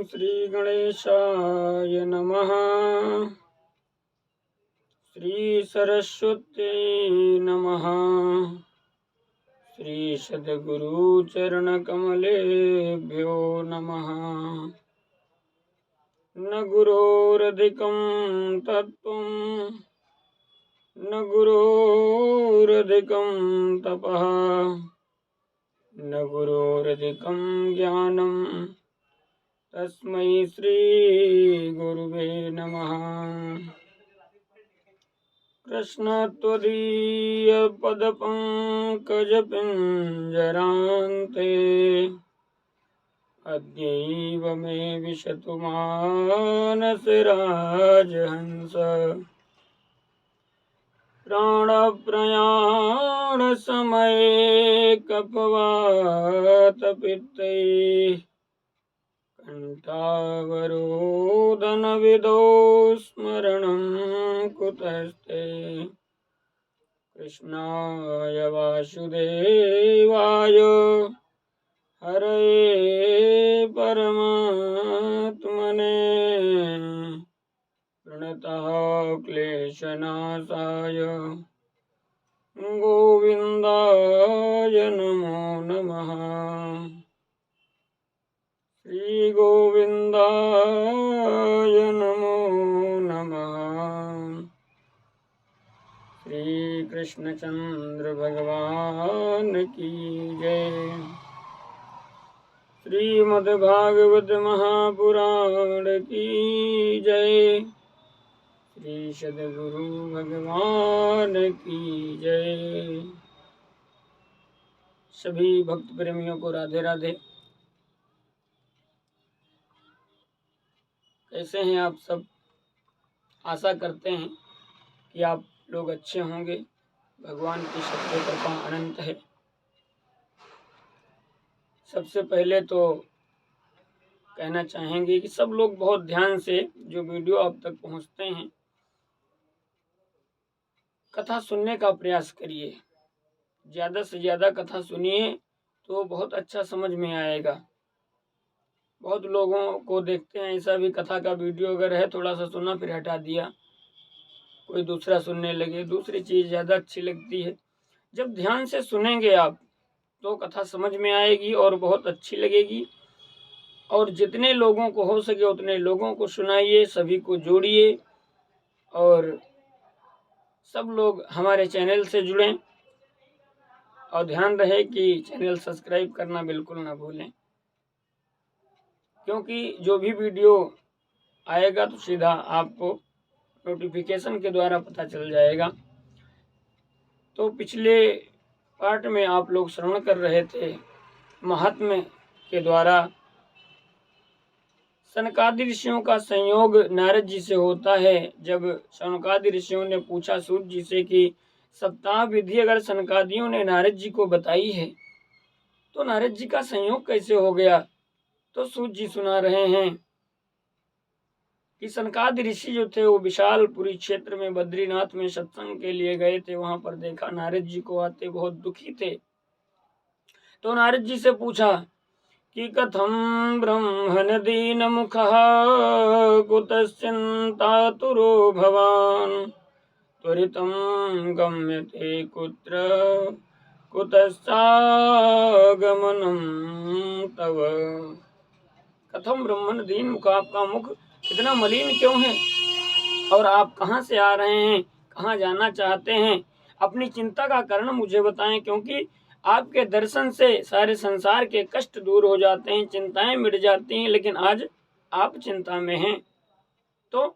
श्रीगणेशाय नमः। श्रीसरस्वत्यै नमः। श्रीसद्गुरुचरणकमलेभ्यो नमः। न गुरोरधिकं तत्त्वं न गुरोरधिकं तपः न गुरोरधिकं ज्ञानं तस्मै श्री गुरुवे नमः। कृष्ण त्वदीय पदपङ्कजपिञ्जरान्ते अद्यैव मे विशतु मानसे राजहंस। प्राणप्रयाणसमये कफवातपित्तैः कण्ठावरोदनविधौ स्मरणं कुतस्ते। कृष्णाय वासुदेवाय हरये परमात्मने प्रणतः क्लेशनाशाय गोविन्दाय नमो नमः। श्रीगोविन्दाय नमो नमः। श्री कृष्णचंद्र भगवान की जय। श्रीमद्भागवत महापुराण की जय। श्री सद्गुरु भगवान की जय। सभी भक्त प्रेमियों को राधे राधे। कैसे हैं आप सब? आशा करते हैं कि आप लोग अच्छे होंगे। भगवान की सब पे कृपा अनंत है। सबसे पहले तो कहना चाहेंगे कि सब लोग बहुत ध्यान से जो वीडियो आप तक पहुंचते हैं कथा सुनने का प्रयास करिए। ज़्यादा से ज़्यादा कथा सुनिए तो बहुत अच्छा समझ में आएगा। बहुत लोगों को देखते हैं ऐसा भी, कथा का वीडियो अगर है थोड़ा सा सुना फिर हटा दिया, कोई दूसरा सुनने लगे, दूसरी चीज़ ज़्यादा अच्छी लगती है। जब ध्यान से सुनेंगे आप तो कथा समझ में आएगी और बहुत अच्छी लगेगी। और जितने लोगों को हो सके उतने लोगों को सुनाइए, सभी को जोड़िए और सब लोग हमारे चैनल से जुड़ें। और ध्यान रहे कि चैनल सब्सक्राइब करना बिल्कुल ना भूलें, क्योंकि जो भी वीडियो आएगा तो सीधा आपको नोटिफिकेशन के द्वारा पता चल जाएगा। तो पिछले पार्ट में आप लोग श्रवण कर रहे थे महात्म्य के द्वारा सनकादि ऋषियों का संयोग नारद जी से होता है। जब सनकादि ऋषियों ने पूछा सूत जी से कि सप्ताह विधि अगर सनकादियों ने नारद जी को बताई है तो नारद जी का संयोग कैसे हो गया, तो सूत जी सुना रहे हैं कि सनकादि ऋषि जो थे वो विशालपुरी क्षेत्र में बद्रीनाथ में सत्संग के लिए गए थे। वहां पर देखा नारद जी को आते, बहुत दुखी थे। तो नारद जी से पूछा कि कथम ब्रह्मण दीन मुखः कुतश्चिन्तातुरो भवान् त्वरितं गम्यते कुत्र कुतश्चागमनं तव। कथम ब्रह्मण दीन मुख, आपका मुख इतना मलिन क्यों है और आप कहाँ से आ रहे हैं, कहाँ जाना चाहते हैं? अपनी चिंता का कारण मुझे बताएं, क्योंकि आपके दर्शन से सारे संसार के कष्ट दूर हो जाते हैं, चिंताएं मिट जाती हैं। लेकिन आज आप चिंता में हैं तो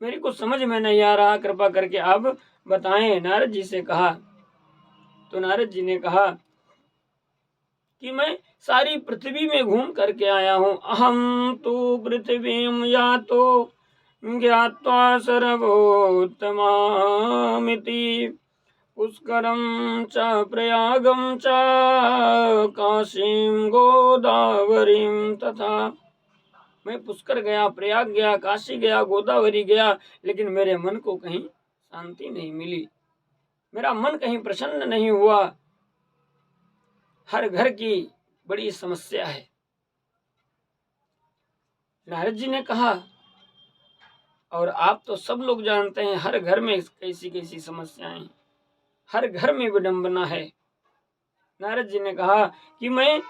मेरी कुछ समझ में नहीं आ रहा, कृपा करके आप बताएं। नारद जी से कहा तो नारद जी ने कहा कि मैं सारी पृथ्वी में घूम करके आया हूँ। अहम तो पृथ्वीं यातो ज्ञात्वा सर्वोत्तमामिति पुष्करम च प्रयागम च काशीं गोदावरीं तथा। मैं पुष्कर गया, प्रयाग गया, काशी गया, गोदावरी गया, लेकिन मेरे मन को कहीं शांति नहीं मिली, मेरा मन कहीं प्रसन्न नहीं हुआ। हर घर की बड़ी समस्या है। नारद जी ने कहा, और आप तो सब लोग जानते हैं हर घर में कैसी कैसी समस्याएं, हर घर में विडंबना है। नारद जी ने कहा कि मैं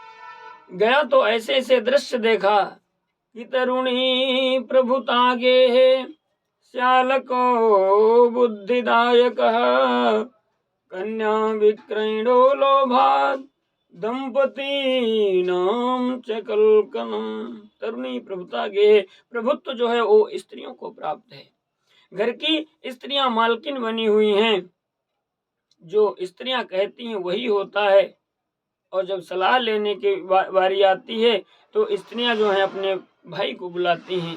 गया तो ऐसे ऐसे दृश्य देखा कि तरुणी प्रभुतागे श्याल को बुद्धिदायक कन्या विक्रयणो लोभात दंपति नाम च कल्कनम। तरुणी प्रभुता गे, प्रभुत्व जो है वो स्त्रियों को प्राप्त है। घर की स्त्रियां मालकिन बनी हुई हैं, जो स्त्रियां कहती हैं वही होता है। और जब सलाह लेने की बारी आती है तो स्त्रियां जो हैं अपने भाई को बुलाती हैं,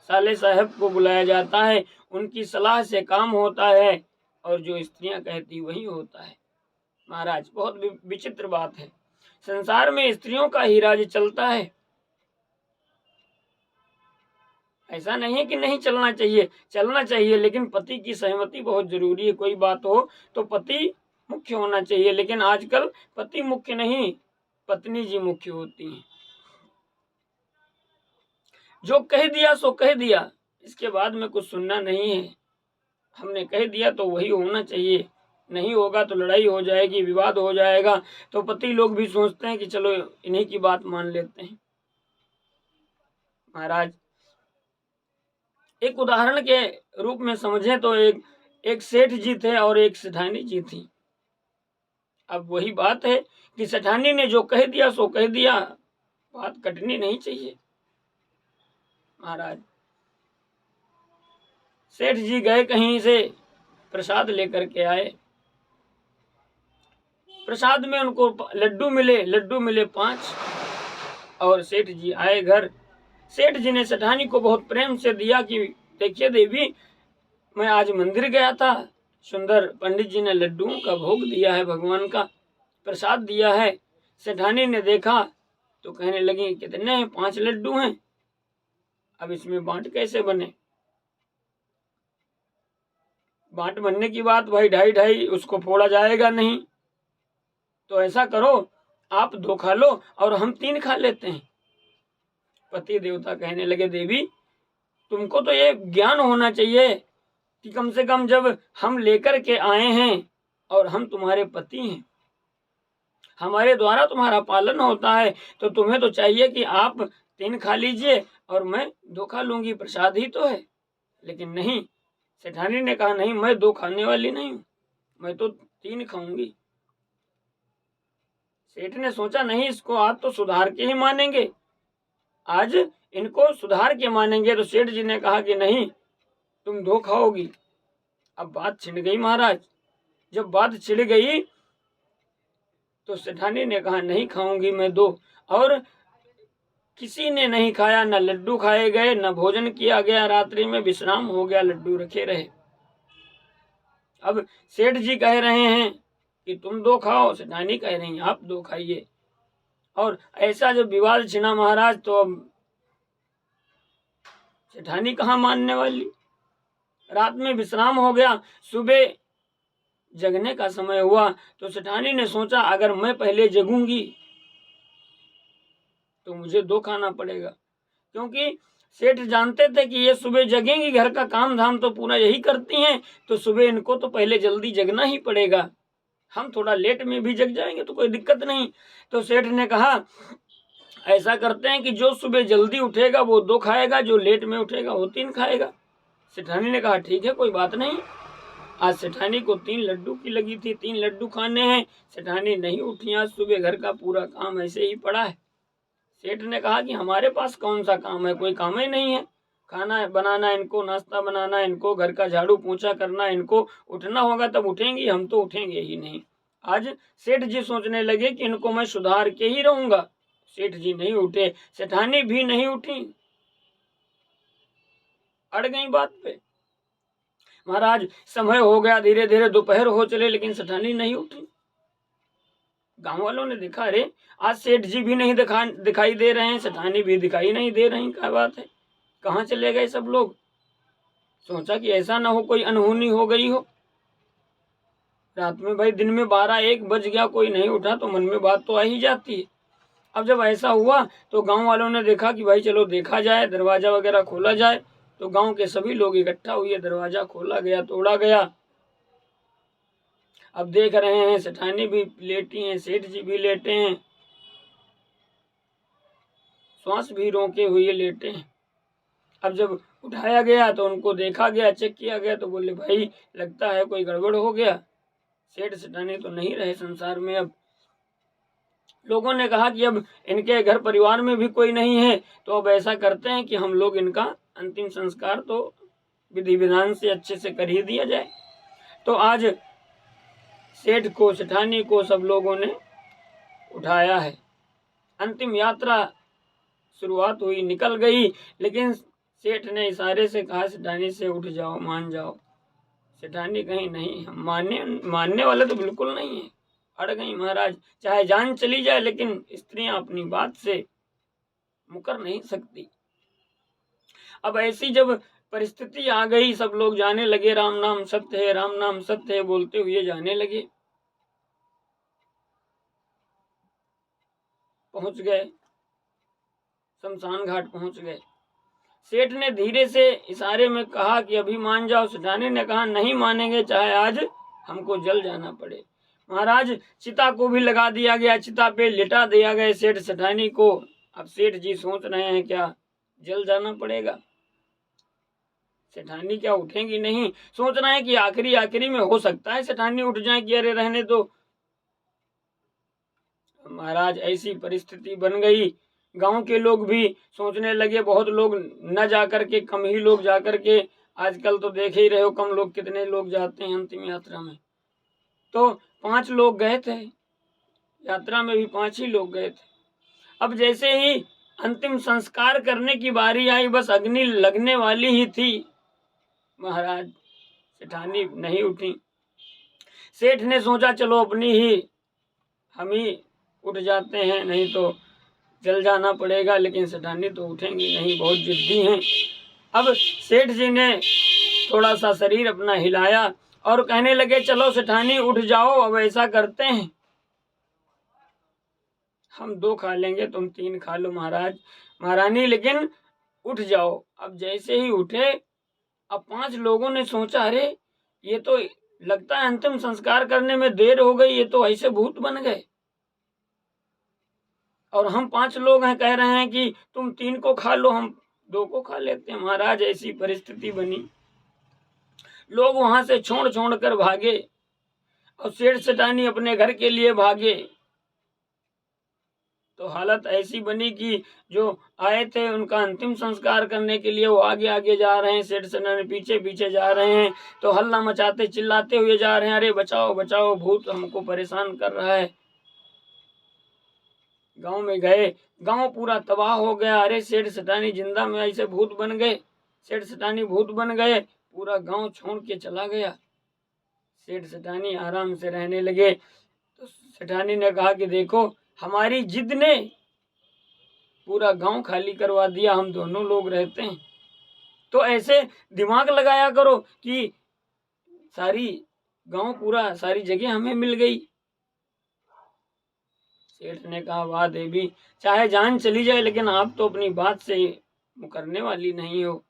साले साहब को बुलाया जाता है, उनकी सलाह से काम होता है और जो स्त्रियां कहती वही होता है। महाराज बहुत विचित्र बात है, संसार में स्त्रियों का ही राज चलता है। ऐसा नहीं है कि नहीं चलना चाहिए, चलना चाहिए, लेकिन पति की सहमति बहुत जरूरी है। कोई बात हो तो पति मुख्य होना चाहिए, लेकिन आजकल पति मुख्य नहीं, पत्नी जी मुख्य होती हैं। जो कह दिया सो कह दिया, इसके बाद में कुछ सुनना नहीं है। हमने कह दिया तो वही होना चाहिए, नहीं होगा तो लड़ाई हो जाएगी, विवाद हो जाएगा। तो पति लोग भी सोचते हैं कि चलो इन्हीं की बात मान लेते हैं। महाराज एक उदाहरण के रूप में समझें तो एक सेठ जी थे और एक सेठानी जी थी। अब वही बात है कि सेठानी ने जो कह दिया सो कह दिया, बात कटनी नहीं चाहिए। महाराज सेठ जी गए कहीं से प्रसाद लेकर के आए, प्रसाद में उनको लड्डू मिले 5। और सेठ जी आए घर, सेठ जी ने सेठानी को बहुत प्रेम से दिया कि देखिए देवी, मैं आज मंदिर गया था, सुंदर पंडित जी ने लड्डुओं का भोग दिया है, भगवान का प्रसाद दिया है। सेठानी ने देखा तो कहने लगी कितने हैं, 5 लड्डू हैं, अब इसमें बांट कैसे बने। बांट बनने की बात भाई, 2.5 उसको फोड़ा जाएगा नहीं, तो ऐसा करो आप 2 खा लो और हम 3 खा लेते हैं। पति देवता कहने लगे देवी, तुमको तो ये ज्ञान होना चाहिए कि कम से कम जब हम लेकर के आए हैं और हम तुम्हारे पति हैं, हमारे द्वारा तुम्हारा पालन होता है, तो तुम्हें तो चाहिए कि आप 3 खा लीजिए और मैं 2 खा लूंगी, प्रसाद ही तो है। लेकिन नहीं, सेठानी ने कहा नहीं, मैं 2 खाने वाली नहीं हूं, मैं तो 3 खाऊंगी। सेठ ने सोचा नहीं, इसको आज तो सुधार के ही मानेंगे, आज इनको सुधार के मानेंगे। तो सेठ जी ने कहा कि नहीं, तुम 2 खाओगी। अब बात छिड़ गई महाराज। जब बात छिड़ गई तो सेठानी ने कहा नहीं खाऊंगी मैं 2। और किसी ने नहीं खाया, न लड्डू खाए गए, न भोजन किया गया, रात्रि में विश्राम हो गया, लड्डू रखे रहे। अब सेठ जी कह रहे हैं कि तुम 2 खाओ, सेठानी कह रही हैं आप 2 खाइए। और ऐसा जब विवाद छिड़ा महाराज, तो अब सेठानी कहाँ मानने वाली। रात में विश्राम हो गया, सुबह जगने का समय हुआ तो सेठानी ने सोचा अगर मैं पहले जगूंगी तो मुझे 2 खाना पड़ेगा, क्योंकि सेठ जानते थे कि ये सुबह जगेंगी, घर का काम धाम तो पूरा यही करती हैं, तो सुबह इनको तो पहले जल्दी जगना ही पड़ेगा। हम थोड़ा लेट में भी जग जाएंगे तो कोई दिक्कत नहीं। तो सेठ ने कहा ऐसा करते हैं कि जो सुबह जल्दी उठेगा वो 2 खाएगा, जो लेट में उठेगा वो 3 खाएगा। सेठानी ने कहा ठीक है, कोई बात नहीं। आज सेठानी को 3 लड्डू की लगी थी, 3 लड्डू खाने हैं। सेठानी नहीं उठी, आज सुबह घर का पूरा काम ऐसे ही पड़ा है। सेठ ने कहा कि हमारे पास कौन सा काम है, कोई काम ही नहीं है। खाना बनाना इनको, नाश्ता बनाना इनको, घर का झाड़ू पोछा करना इनको, उठना होगा तब उठेंगी, हम तो उठेंगे ही नहीं। आज सेठ जी सोचने लगे कि इनको मैं सुधार के ही रहूंगा। सेठ जी नहीं उठे, सेठानी भी नहीं उठी, अड़ गई बात पे। महाराज समय हो गया, धीरे धीरे दोपहर हो चले, लेकिन सेठानी नहीं उठी। गांव वालों ने देखा, अरे आज सेठ जी भी नहीं दिखाई दे रहे हैं, सेठानी भी दिखाई नहीं दे रही, क्या बात है, कहाँ चले गए सब लोग। सोचा कि ऐसा ना हो कोई अनहोनी हो गई हो। रात में भाई, दिन में 12-1 बज गया, कोई नहीं उठा तो मन में बात तो आ ही जाती है। अब जब ऐसा हुआ तो गांव वालों ने देखा कि भाई चलो देखा जाए, दरवाज़ा वगैरह खोला जाए। तो गांव के सभी लोग इकट्ठा हुए, दरवाज़ा खोला गया, तोड़ा गया। अब देख रहे हैं सेठानी भी लेटी हैं, सेठ जी भी लेटे हैं, श्वास भी रोके हुए लेटे हैं। अब जब उठाया गया तो उनको देखा गया, चेक किया गया, तो बोले भाई लगता है कोई गड़बड़ हो गया, सेठ सेठानी तो नहीं रहे संसार में। अब लोगों ने कहा कि अब इनके घर परिवार में भी कोई नहीं है, तो अब ऐसा करते हैं कि हम लोग इनका अंतिम संस्कार तो विधि विधान से अच्छे से कर ही दिया जाए। तो आज सेठ को, सेठानी को सब लोगों ने उठाया है। अंतिम यात्रा शुरुआत हुई, निकल गई, लेकिन सेठ ने इशारे से कहा सेठानी से उठ जाओ, मान जाओ। सेठानी कहीं नहीं, हम मानने वाले तो बिल्कुल नहीं है, अड़ गई महाराज। चाहे जान चली जाए लेकिन स्त्रियां अपनी बात से मुकर नहीं सकती। अब ऐसी जब परिस्थिति आ गई, सब लोग जाने लगे राम नाम सत्य है, राम नाम सत्य है बोलते हुए जाने लगे। पहुंच गए, शमशान घाट पहुंच गए। सेठ ने धीरे से इशारे में कहा कि अभी मान जाओ। सेठानी ने कहा नहीं मानेंगे, चाहे आज हमको जल जाना पड़े। महाराज चिता को भी लगा दिया गया, चिता पे लिटा दिया गया सेठ सेठानी को। अब सेठ जी सोच रहे हैं क्या जल जाना पड़ेगा, सेठानी क्या उठेंगी नहीं। सोच रहे हैं कि आखिरी में हो सकता है सेठानी उठ जाए कि अरे रहने दो। महाराज ऐसी परिस्थिति बन गई, गांव के लोग भी सोचने लगे, बहुत लोग न जाकर के, कम ही लोग जाकर के, आजकल तो देख ही रहे हो कम लोग कितने लोग जाते हैं अंतिम यात्रा में। तो 5 लोग गए थे यात्रा में, भी 5 ही लोग गए थे। अब जैसे ही अंतिम संस्कार करने की बारी आई, बस अग्नि लगने वाली ही थी, महाराज सेठानी नहीं उठी। सेठ ने सोचा चलो अपनी ही हम ही उठ जाते हैं, नहीं तो जल जाना पड़ेगा, लेकिन सेठानी तो उठेंगी नहीं, बहुत जिद्दी हैं। अब सेठ जी ने थोड़ा सा शरीर अपना हिलाया और कहने लगे चलो सेठानी उठ जाओ, अब ऐसा करते हैं हम 2 खा लेंगे, तुम 3 खा लो महाराज महारानी, लेकिन उठ जाओ। अब जैसे ही उठे, अब 5 लोगों ने सोचा अरे ये तो लगता है अंतिम संस्कार करने में देर हो गई, ये तो ऐसे भूत बन गए और हम 5 लोग हैं, कह रहे हैं कि तुम 3 को खा लो, हम 2 को खा लेते हैं। महाराज ऐसी परिस्थिति बनी, लोग वहां से छोड़ कर भागे और सेठ सेठानी अपने घर के लिए भागे। तो हालत ऐसी बनी कि जो आए थे उनका अंतिम संस्कार करने के लिए वो आगे आगे जा रहे हैं, सेठ सेठानी पीछे पीछे जा रहे हैं। तो हल्ला मचाते चिल्लाते हुए जा रहे हैं, अरे बचाओ बचाओ, भूत हमको परेशान कर रहा है। गांव में गए, गांव पूरा तबाह हो गया। अरे सेठ सेठानी जिंदा में ऐसे भूत बन गए, सेठ सेठानी भूत बन गए, पूरा गांव छोड़ के चला गया। सेठ सेठानी आराम से रहने लगे। तो सेठानी ने कहा कि देखो हमारी जिद ने पूरा गांव खाली करवा दिया, हम दोनों लोग रहते हैं, तो ऐसे दिमाग लगाया करो कि सारी गांव पूरा सारी जगह हमें मिल गई। सेठ ने कहा वाह देवी, चाहे जान चली जाए लेकिन आप तो अपनी बात से मुकरने वाली नहीं हो।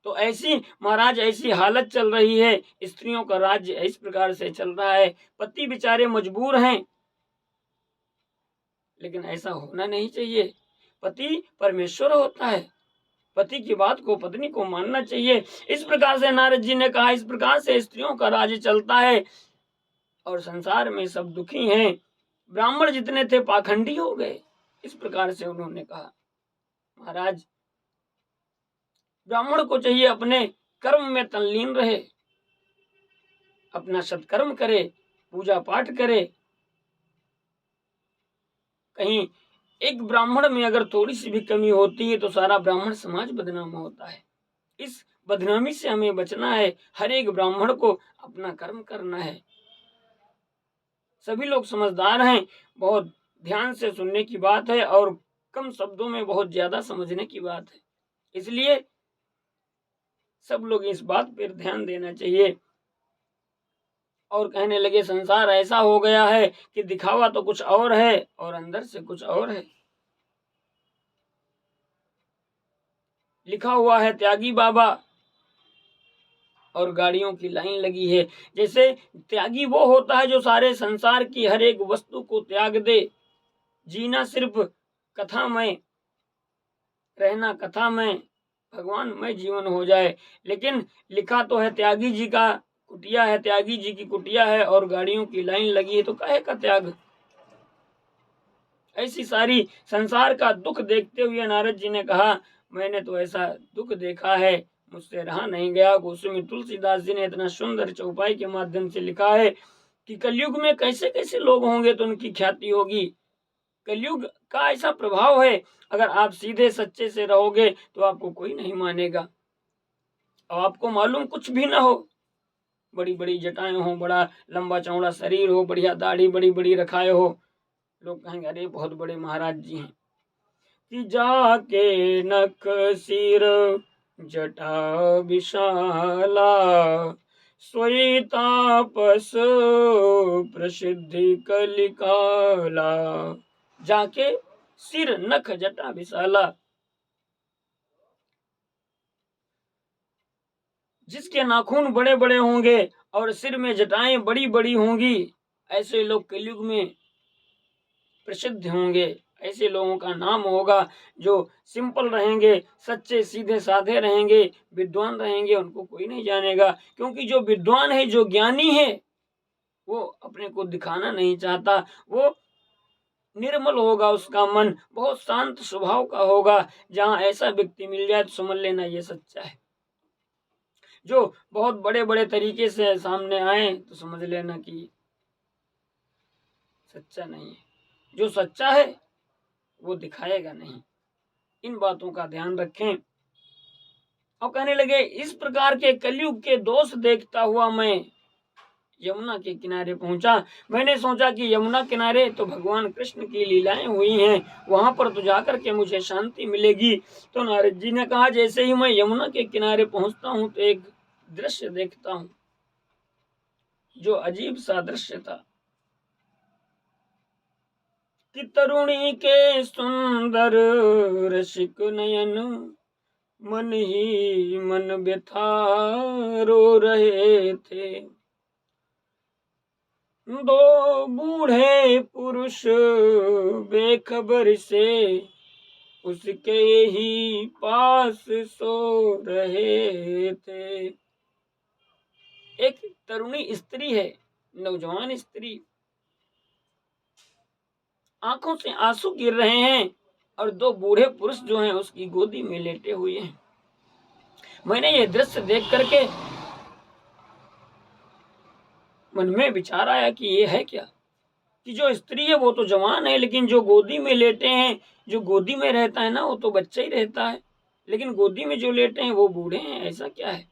तो ऐसी महाराज ऐसी हालत चल रही है, स्त्रियों का राज्य इस प्रकार से चल रहा है। पति बेचारे मजबूर हैं, लेकिन ऐसा होना नहीं चाहिए। पति परमेश्वर होता है, पति की बात को पत्नी को मानना चाहिए। इस प्रकार से नारद जी ने कहा, इस प्रकार से स्त्रियों का राज्य चलता है और संसार में सब दुखी हैं। ब्राह्मण जितने थे पाखंडी हो गए, इस प्रकार से उन्होंने कहा। महाराज ब्राह्मण को चाहिए अपने कर्म में तल्लीन रहे, अपना सत्कर्म करे, पूजा पाठ करे। कहीं एक ब्राह्मण में अगर थोड़ी सी भी कमी होती है तो सारा ब्राह्मण समाज बदनाम होता है। इस बदनामी से हमें बचना है। हर एक ब्राह्मण को अपना कर्म करना है। सभी लोग समझदार हैं, बहुत ध्यान से सुनने की बात है और कम शब्दों में बहुत ज्यादा समझने की बात है। इसलिए सब लोग इस बात पर ध्यान देना चाहिए। और कहने लगे संसार ऐसा हो गया है कि दिखावा तो कुछ और है और अंदर से कुछ और है। लिखा हुआ है त्यागी बाबा और गाड़ियों की लाइन लगी है। जैसे त्यागी वो होता है जो सारे संसार की हर एक वस्तु को त्याग दे, जीना सिर्फ कथा में, रहना कथा में, भगवान में जीवन हो जाए। लेकिन लिखा तो है त्यागी जी का कुटिया है, त्यागी जी की कुटिया है और गाड़ियों की लाइन लगी है, तो काहे का त्याग। ऐसी सारी संसार का दुख देखते हुए नारद जी ने कहा, मैंने तो ऐसा दुख देखा है, मुझसे रहा नहीं गया। गोस्वामी तुलसीदास जी ने इतना सुंदर चौपाई के माध्यम से लिखा है कि कलयुग में कैसे कैसे लोग होंगे तो उनकी ख्याति होगी। कलयुग का ऐसा प्रभाव है, अगर आप सीधे सच्चे से रहोगे तो आपको कोई नहीं मानेगा। और आपको मालूम कुछ भी ना हो, बड़ी बड़ी जटाएं हो, बड़ा लंबा चौड़ा शरीर हो, बढ़िया दाढ़ी बड़ी बड़ी रखाए हो, लोग कहेंगे अरे बहुत बड़े महाराज जी हैं। कि जाके नख सिर जटा विशाला, सोई तापस प्रसिद्धि कलिकाला। जाके सिर नख जटा विशाला, जिसके नाखून बड़े बड़े होंगे और सिर में जटाएं बड़ी बड़ी होंगी, ऐसे लोग कलयुग में प्रसिद्ध होंगे। ऐसे लोगों का नाम होगा जो सिंपल रहेंगे, सच्चे सीधे साधे रहेंगे, विद्वान रहेंगे, उनको कोई नहीं जानेगा। क्योंकि जो विद्वान है, जो ज्ञानी है, वो अपने को दिखाना नहीं चाहता, वो निर्मल होगा, उसका मन बहुत शांत स्वभाव का होगा। जहाँ ऐसा व्यक्ति मिल जाए तो समझ लेना ये सच्चा है। जो बहुत बड़े बड़े तरीके से सामने आए तो समझ लेना कि सच्चा नहीं है। जो सच्चा है वो दिखाएगा नहीं। इन बातों का ध्यान रखें। और कहने लगे, इस प्रकार के कलयुग के दोष देखता हुआ मैं यमुना के किनारे पहुंचा। मैंने सोचा कि यमुना किनारे तो भगवान कृष्ण की लीलाएं हुई हैं, वहां पर तो जाकर के मुझे शांति मिलेगी। तो नारद जी ने कहा, जैसे ही मैं यमुना के किनारे पहुंचता हूं तो एक दृश्य देखता हूं जो अजीब सा दृश्य था कि तरुणी के सुंदर रसिक नयन मन ही मन व्यथा रो रहे थे। दो बूढ़े पुरुष बेखबर से उसके ही पास सो रहे थे। एक तरुणी स्त्री है, नौजवान स्त्री, आंखों से आंसू गिर रहे हैं और दो बूढ़े पुरुष जो हैं उसकी गोदी में लेटे हुए हैं। मैंने ये दृश्य देख करके मन में विचार आया कि ये है क्या, कि जो स्त्री है वो तो जवान है, लेकिन जो गोदी में लेटे हैं, जो गोदी में रहता है ना वो तो बच्चा ही रहता है, लेकिन गोदी में जो लेटे हैं वो बूढ़े हैं, ऐसा क्या है।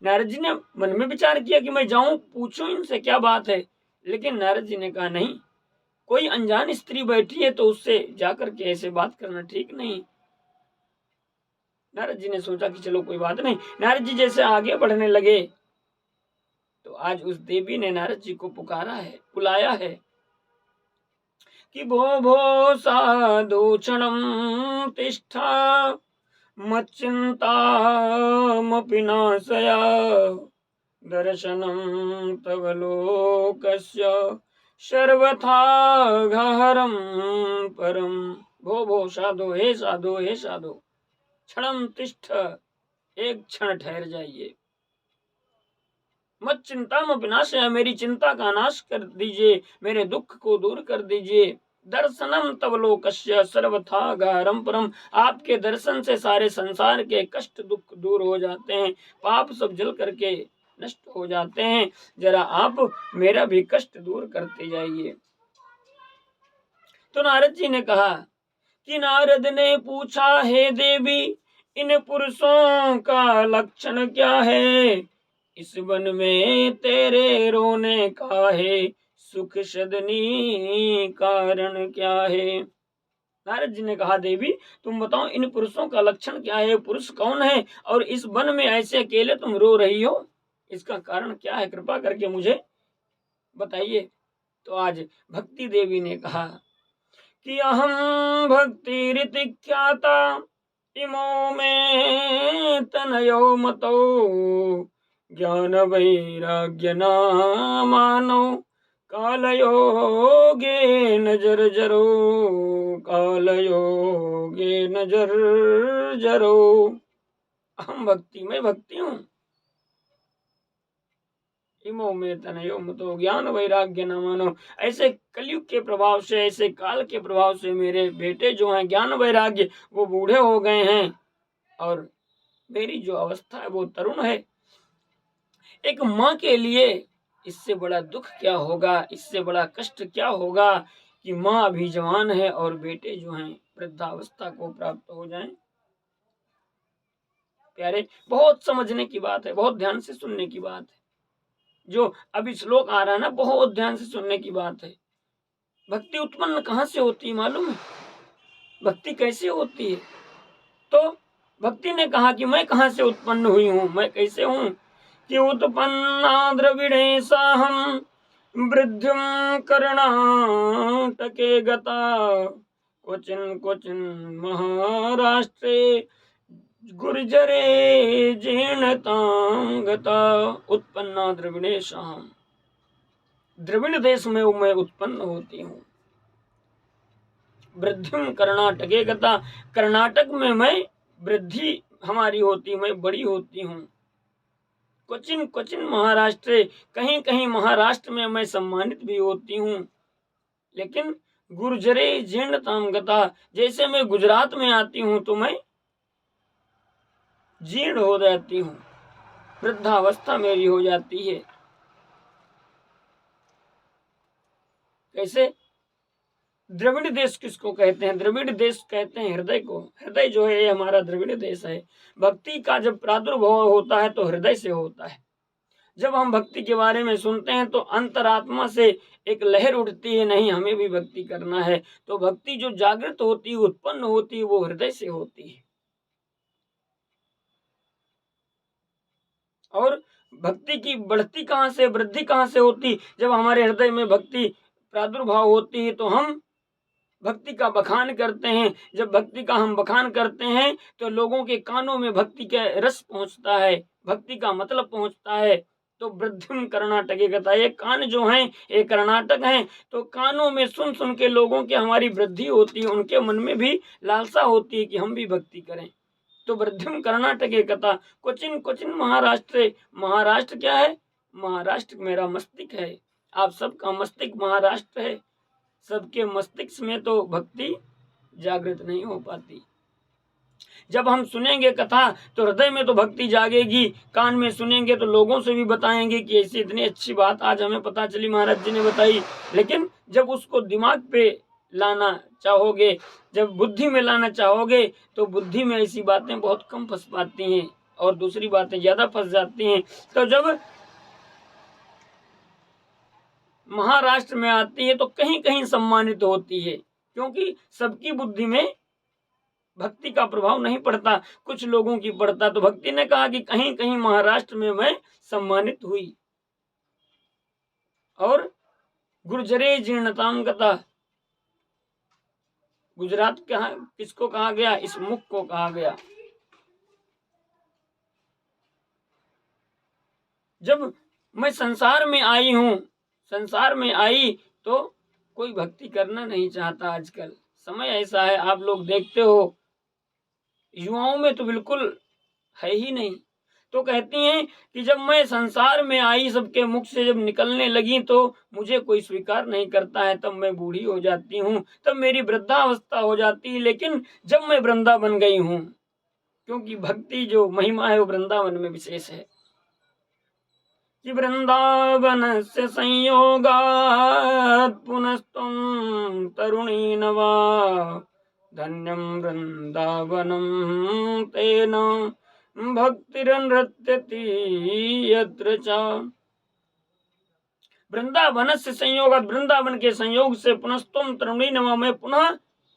नारद जी ने मन में विचार किया कि मैं जाऊं पूछूं इनसे क्या बात है, लेकिन नारद जी ने कहा नहीं, कोई अनजान स्त्री बैठी है तो उससे जाकर के ऐसे बात करना ठीक नहीं। नारद जी ने सोचा कि चलो कोई बात नहीं। नारद जी जैसे आगे बढ़ने लगे तो आज उस देवी ने नारद जी को पुकारा है, बुलाया है कि भो भो साधु क्षणं तिष्ठा मच्चिन्तामपि नाशया दर्शनं तव लोकस्य सर्वथा गहरं परम। भो भो साधो, हे साधो, हे साधो, क्षणं तिष्ठ, एक क्षण ठहर जाइए। मत चिंता में विनाश है, मेरी चिंता का नाश कर दीजिए, मेरे दुख को दूर कर दीजिए। दर्शनम तव लोकस्य सर्वथा गहरम परम, आपके दर्शन से सारे संसार के कष्ट दुख दूर हो जाते हैं, पाप सब जल करके नष्ट हो जाते हैं। जरा आप मेरा भी कष्ट दूर करते जाइए। तो नारद जी ने कहा कि नारद ने पूछा, हे देवी, इन पुरुषों का लक्षण क्या है, इस वन में तेरे रोने का है सुख सदनी कारण क्या है। नारद जी ने कहा, देवी तुम बताओ इन पुरुषों का लक्षण क्या है, पुरुष कौन है और इस वन में ऐसे अकेले तुम रो रही हो, इसका कारण क्या है, कृपा करके मुझे बताइए। तो आज भक्ति देवी ने कहा कि अहम भक्ति रीति ख्याता इमो में तनयो मतो ज्ञान वैराग्य नामानो कालयोगे नजर जरो कालयोगे नजर जरो। अहम भक्ति में भक्ति हूँ। इमो में तनयो मतो ज्ञान वैराग्य न मानो। ऐसे कलयुग के प्रभाव से, ऐसे काल के प्रभाव से मेरे बेटे जो हैं ज्ञान वैराग्य वो बूढ़े हो गए हैं और मेरी जो अवस्था है वो तरुण है। एक माँ के लिए इससे बड़ा दुख क्या होगा, इससे बड़ा कष्ट क्या होगा कि माँ अभी जवान है और बेटे जो हैं वृद्धावस्था को प्राप्त हो जाएं। प्यारे, बहुत समझने की बात है, बहुत ध्यान से सुनने की बात है। जो अभी श्लोक आ रहा है ना, बहुत ध्यान से सुनने की बात है। भक्ति उत्पन्न कहाँ से होती है मालूम है? भक्ति कैसे होती है? तो भक्ति ने कहा कि मैं कहाँ से उत्पन्न हुई हूँ, मैं कैसे हूँ कि उत्पन्ना द्रविड़े साहम वृद्धिं कर्णाटके गता क्वचिन क्वचिन महाराष्ट्रे गुर्जरे जीर्णतां गता। उत्पन्ना द्रविड़ेशाम, द्रविड़ देश में मैं उत्पन्न होती हूँ। वृद्धिं कर्णाटके गता, कर्नाटक में मैं वृद्धि हमारी होती, मैं बड़ी होती हूँ। क्वचिन क्वचिन महाराष्ट्र, कहीं कहीं महाराष्ट्र में मैं सम्मानित भी होती हूँ। लेकिन गुर्जरे जीर्णतां गता, जैसे मैं गुजरात में आती हूँ तो मैं जीर्ण हो जाती हूँ, वृद्धावस्था मेरी हो जाती है। कैसे? द्रविड़ देश किसको कहते हैं? द्रविड़ देश कहते हैं हृदय को। हृदय जो है ये हमारा द्रविड़ देश है। भक्ति का जब प्रादुर्भाव होता है तो हृदय से होता है। जब हम भक्ति के बारे में सुनते हैं तो अंतरात्मा से एक लहर उठती है, नहीं हमें भी भक्ति करना है। तो भक्ति जो जागृत होती है, उत्पन्न होती है, वो हृदय से होती है। और भक्ति की बढ़ती कहाँ से, वृद्धि कहाँ से होती? जब हमारे हृदय में भक्ति प्रादुर्भाव होती है तो हम भक्ति का बखान करते हैं। जब भक्ति का हम बखान करते हैं तो लोगों के कानों में भक्ति का रस पहुंचता है, भक्ति का मतलब पहुंचता है। तो वृद्धिम कर्नाटके गता, ये कान जो हैं ये कर्नाटक हैं। तो कानों में सुन सुन के लोगों की हमारी वृद्धि होती है, उनके मन में भी लालसा होती है कि हम भी भक्ति करें। तो वृद्धिम कर्नाटके गता क्वचिन क्वचिन महाराष्ट्र, महाराष्ट्र क्या है? महाराष्ट्र मेरा मस्तिष्क है। आप सबका मस्तिष्क महाराष्ट्र है। सबके मस्तिष्क में तो भक्ति जागृत नहीं हो पाती। जब हम सुनेंगे कथा तो हृदय में तो भक्ति जागेगी, कान में सुनेंगे तो लोगों से भी बताएंगे कि ऐसी इतनी अच्छी बात आज हमें पता चली, महाराज जी ने बताई। लेकिन जब उसको दिमाग पे लाना चाहोगे, जब बुद्धि में लाना चाहोगे तो बुद्धि में ऐसी बातें बहुत कम फंस पाती हैं और दूसरी बातें ज्यादा फंस जाती हैं। तो जब महाराष्ट्र में आती है तो कहीं कहीं सम्मानित होती है, क्योंकि सबकी बुद्धि में भक्ति का प्रभाव नहीं पड़ता, कुछ लोगों की पड़ता। तो भक्ति ने कहा कि कहीं कहीं महाराष्ट्र में मैं सम्मानित हुई। और गुर्जरे जीर्णतां गता, गुजरात किसको कहा गया? इस मुख को कहा गया। जब मैं संसार में आई हूँ, संसार में आई तो कोई भक्ति करना नहीं चाहता। आजकल समय ऐसा है, आप लोग देखते हो युवाओं में तो बिल्कुल है ही नहीं। तो कहती हैं कि जब मैं संसार में आई, सबके मुख से जब निकलने लगी तो मुझे कोई स्वीकार नहीं करता है, तब मैं बूढ़ी हो जाती हूँ, तब मेरी वृद्धावस्था हो जाती है। लेकिन जब मैं वृंदावन गई हूँ, क्योंकि भक्ति जो महिमा है वो वृंदावन में विशेष है कि वृंदावन से संयोगात् पुनस्त्वं तरुणी नवा धन्यं वृंदावनं तेन भक्तिरनृत्यति यत्र च। वृंदावन से संयोग, वृंदावन के संयोग से पुनस्त्वं तरुणी नवा, मैं पुनः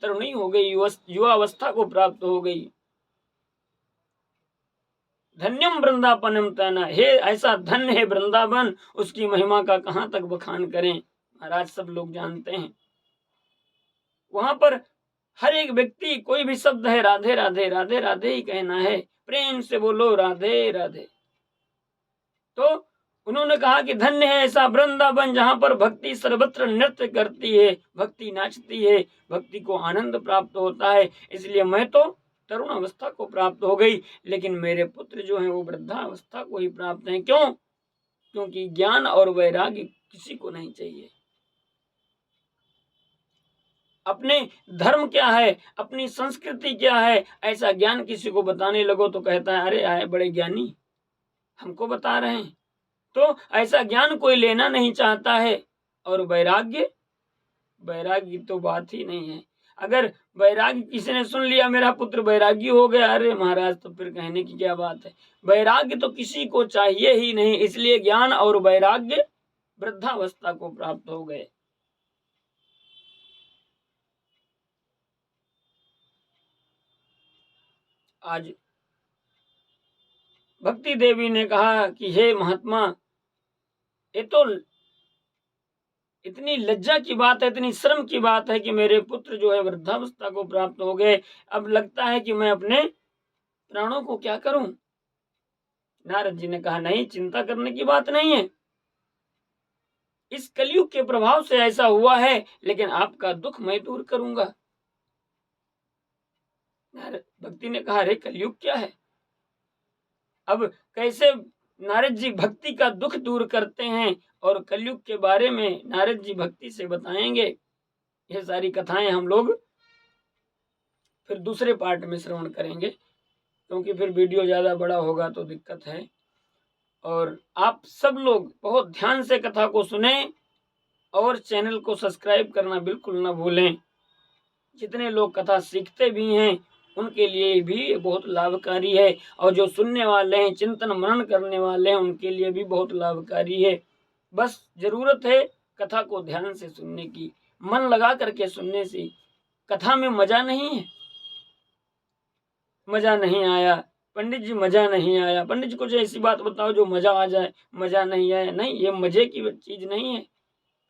तरुणी हो गई, युवावस्था को प्राप्त हो गई। धन्यम वृंदावनम तेन, हे ऐसा धन्य है वृंदावन, उसकी महिमा का कहाँ तक बखान करें। महाराज सब लोग जानते हैं। वहां पर हर एक व्यक्ति कोई भी शब्द है राधे राधे राधे राधे ही कहना है, प्रेम से बोलो राधे राधे। तो उन्होंने कहा कि धन्य है ऐसा वृंदावन जहाँ पर भक्ति सर्वत्र नृत्य करती है, भक्ति नाचती है, भक्ति को आनंद प्राप्त होता है। इसलिए मैं तो तरुण अवस्था को प्राप्त हो गई, लेकिन मेरे पुत्र जो हैं वो वृद्धावस्था को ही प्राप्त हैं। क्यों? क्योंकि ज्ञान और वैराग्य किसी को नहीं चाहिए। अपने धर्म क्या है, अपनी संस्कृति क्या है, ऐसा ज्ञान किसी को बताने लगो तो कहता है अरे आए बड़े ज्ञानी, हमको बता रहे हैं। तो ऐसा ज्ञान कोई लेना नहीं चाहता है। और वैराग्य, वैराग्य तो बात ही नहीं है। अगर वैराग्य किसी ने सुन लिया मेरा पुत्र वैरागी हो गया, अरे महाराज तो फिर कहने की क्या बात है। वैराग्य तो किसी को चाहिए ही नहीं, इसलिए ज्ञान और वैराग्य वृद्धावस्था को प्राप्त हो गए। आज भक्ति देवी ने कहा कि हे महात्मा, ये तो इतनी लज्जा की बात है, इतनी शर्म की बात है कि मेरे पुत्र जो है वृद्धावस्था को प्राप्त हो गए। अब लगता है कि मैं अपने प्राणों को क्या करूं। नारद जी ने कहा नहीं, चिंता करने की बात नहीं है, इस कलयुग के प्रभाव से ऐसा हुआ है, लेकिन आपका दुख मैं दूर करूंगा। नारद भक्ति ने कहा अरे कलयुग क्या है। अब कैसे नारद जी भक्ति का दुख दूर करते हैं और कलयुग के बारे में नारद जी भक्ति से बताएंगे। ये सारी कथाएं हम लोग फिर दूसरे पार्ट में श्रवण करेंगे, क्योंकि फिर वीडियो ज़्यादा बड़ा होगा तो दिक्कत है। और आप सब लोग बहुत ध्यान से कथा को सुने और चैनल को सब्सक्राइब करना बिल्कुल ना भूलें। जितने लोग कथा सीखते भी हैं उनके लिए भी बहुत लाभकारी है, और जो सुनने वाले हैं, चिंतन मनन करने वाले हैं, उनके लिए भी बहुत लाभकारी है। बस जरूरत है कथा को ध्यान से सुनने की, मन लगा करके सुनने से। कथा में मजा नहीं है, मजा नहीं आया पंडित जी, मजा नहीं आया पंडित जी, कुछ ऐसी बात बताओ जो मजा आ जाए। मजा नहीं आया, नहीं, ये मजे की चीज नहीं है,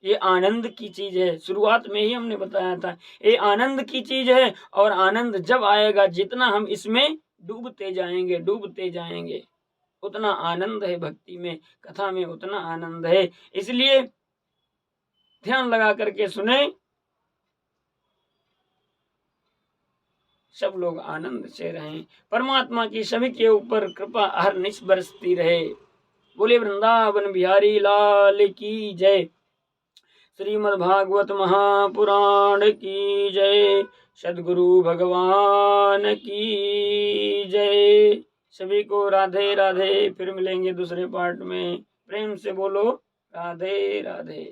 ये आनंद की चीज है। शुरुआत में ही हमने बताया था ये आनंद की चीज है, और आनंद जब आएगा, जितना हम इसमें डूबते जाएंगे उतना आनंद है भक्ति में, कथा में उतना आनंद है। इसलिए ध्यान लगा करके सुने, सब लोग आनंद से रहें। परमात्मा की सभी के ऊपर कृपा हर निश बरसती रहे। बोले वृंदावन बिहारी लाल की जय। श्रीमद् भागवत महापुराण की जय। सद्गुरु भगवान की जय। सभी को राधे राधे। फिर मिलेंगे दूसरे पार्ट में। प्रेम से बोलो राधे राधे।